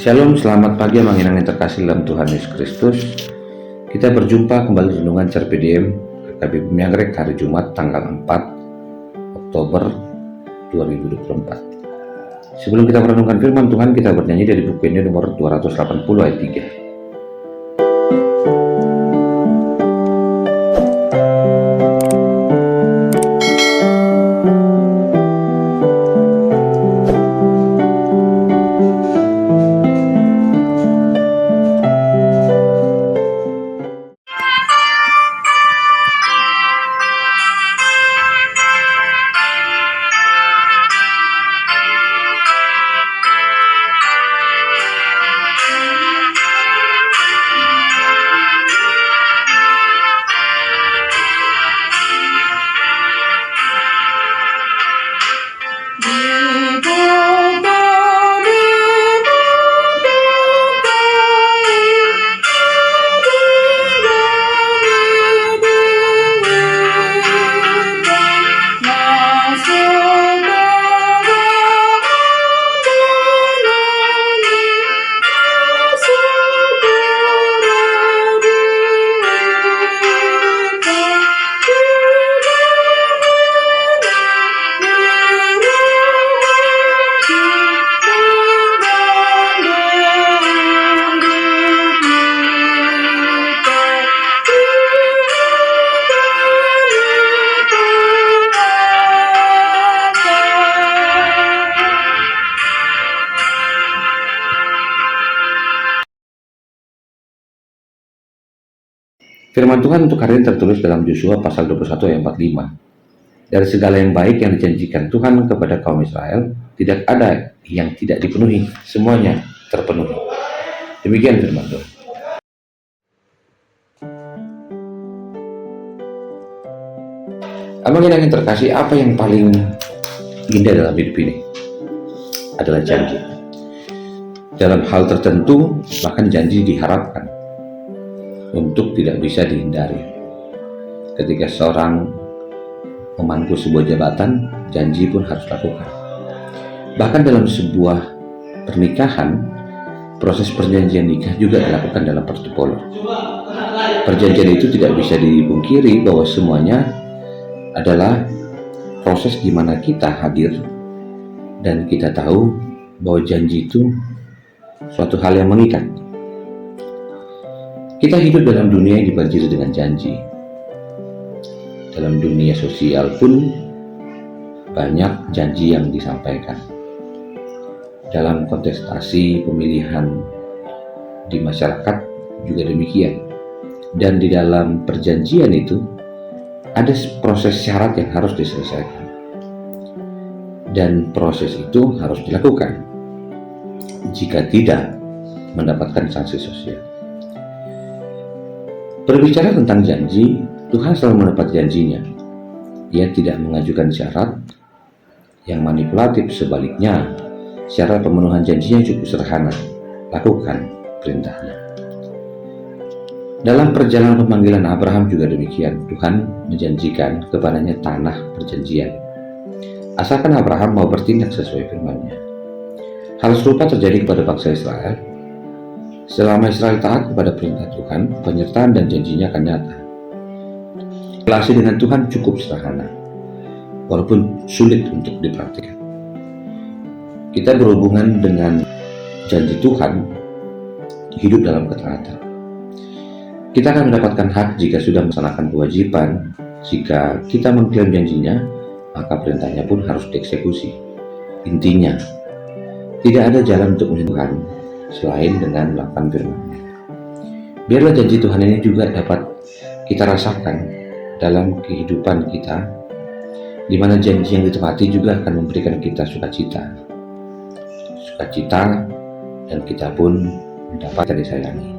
Shalom, selamat pagi yang terkasih dalam Tuhan Yesus Kristus. Kita berjumpa kembali di Renungan CRPDM KKB Bumi Anggrek hari Jumat tanggal 4 Oktober 2024. Sebelum kita merenungkan firman Tuhan, kita bernyanyi dari buku ini nomor 280 ayat 3. Firman Tuhan untuk hari ini tertulis dalam Yosua pasal 21 ayat 45. Dari segala yang baik yang dijanjikan Tuhan kepada kaum Israel, tidak ada yang tidak dipenuhi, semuanya terpenuhi. Demikian firman Tuhan. Abang yang terkasih, apa yang paling indah dalam hidup ini? Adalah janji. Dalam hal tertentu, bahkan janji diharapkan untuk tidak bisa dihindari. Ketika seorang memangku sebuah jabatan, janji pun harus dilakukan. Bahkan dalam sebuah pernikahan, proses perjanjian nikah juga dilakukan dalam protokol. Perjanjian itu tidak bisa dipungkiri bahwa semuanya adalah proses di mana kita hadir dan kita tahu bahwa janji itu suatu hal yang mengikat. Kita hidup dalam dunia yang dibanjiri dengan janji. Dalam dunia sosial pun banyak janji yang disampaikan. Dalam kontestasi pemilihan di masyarakat juga demikian. Dan di dalam perjanjian itu ada proses syarat yang harus diselesaikan. Dan proses itu harus dilakukan. Jika tidak, mendapatkan sanksi sosial. Berbicara tentang janji, Tuhan selalu menepati janjinya. Ia tidak mengajukan syarat yang manipulatif, sebaliknya syarat pemenuhan janjinya cukup sederhana. Lakukan perintahnya. Dalam perjalanan pemanggilan Abraham juga demikian. Tuhan menjanjikan kepadanya tanah perjanjian, asalkan Abraham mau bertindak sesuai firman-Nya. Hal serupa terjadi kepada bangsa Israel. Selama Israel taat kepada perintah Tuhan, penyertaan dan janjinya akan nyata. Relasi dengan Tuhan cukup sederhana, walaupun sulit untuk dipraktikkan. Kita berhubungan dengan janji Tuhan, hidup dalam ketaatan. Kita akan mendapatkan hak jika sudah melaksanakan kewajiban. Jika kita mengklaim janjinya, maka perintahnya pun harus dieksekusi. Intinya, tidak ada jalan untuk menyembuhkan selain dengan melakukan firman-Nya. Biarlah janji Tuhan ini juga dapat kita rasakan dalam kehidupan kita, di mana janji yang ditepati juga akan memberikan kita sukacita, dan kita pun mendapat disayangi.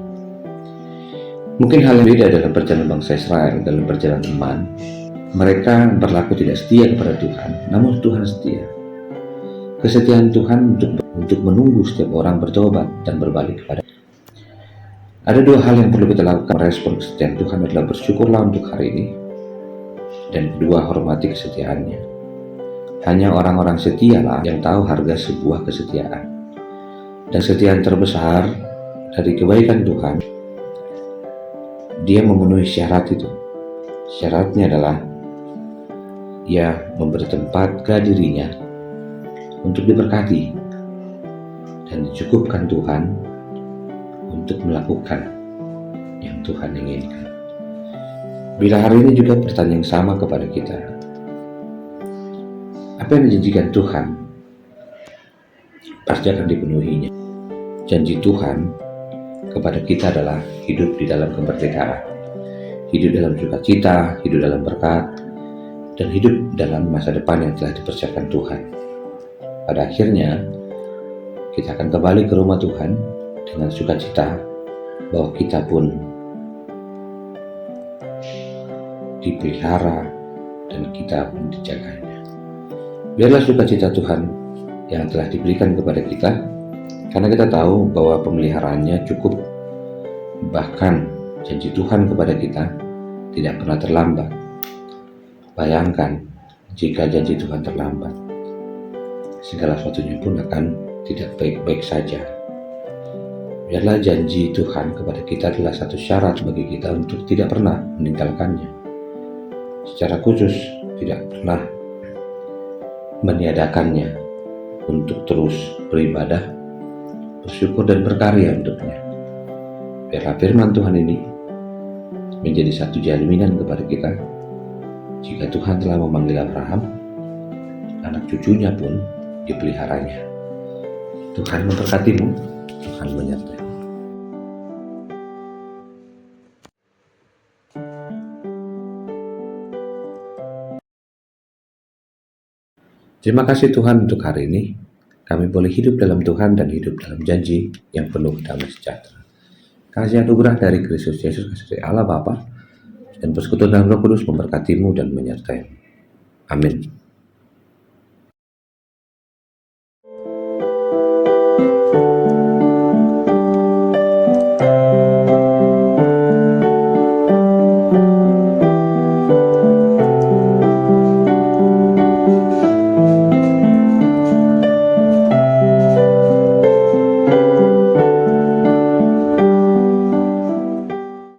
Mungkin hal yang beda dalam perjalanan bangsa Israel dalam perjalanan iman. Mereka berlaku tidak setia kepada Tuhan, namun Tuhan setia. Kesetiaan Tuhan untuk menunggu setiap orang bertobat dan berbalik kepada. Ada dua hal yang perlu kita lakukan merespon kesetiaan Tuhan adalah bersyukurlah untuk hari ini, dan kedua, hormati kesetiaannya. Hanya orang-orang setialah yang tahu harga sebuah kesetiaan. Dan setiap terbesar dari kebaikan Tuhan, Dia memenuhi syarat itu. Syaratnya adalah Ia memberi tempat ke dirinya untuk diberkati dan dicukupkan Tuhan untuk melakukan yang Tuhan inginkan. Bila hari ini juga pertanyaan yang sama kepada kita, apa yang dijanjikan Tuhan pasti akan dipenuhinya. Janji Tuhan kepada kita adalah hidup di dalam kemerdekaan, hidup dalam sukacita, hidup dalam berkat, dan hidup dalam masa depan yang telah dipersiapkan Tuhan. Pada akhirnya, kita akan kembali ke rumah Tuhan dengan sukacita bahwa kita pun dipelihara dan kita pun dijaganya. Biarlah sukacita Tuhan yang telah diberikan kepada kita, karena kita tahu bahwa pemeliharaannya cukup. Bahkan janji Tuhan kepada kita tidak pernah terlambat. Bayangkan jika janji Tuhan terlambat, segala sesuatunya pun akan tidak baik-baik saja. Biarlah janji Tuhan kepada kita adalah satu syarat bagi kita untuk tidak pernah meninggalkannya. Secara khusus tidak pernah meniadakannya, untuk terus beribadah, bersyukur dan berkarya untuknya. Biarlah firman Tuhan ini menjadi satu jaminan kepada kita. Jika Tuhan telah memanggil Abraham, anak cucunya pun dipeliharanya. Tuhan memberkatimu, Tuhan menyertai. Terima kasih Tuhan untuk hari ini. Kami boleh hidup dalam Tuhan dan hidup dalam janji yang penuh damai sejahtera. Kasih anugerah dari Kristus Yesus, kasih dari Allah Bapa, dan persekutuan dalam Roh Kudus memberkatimu dan menyertai. Amin.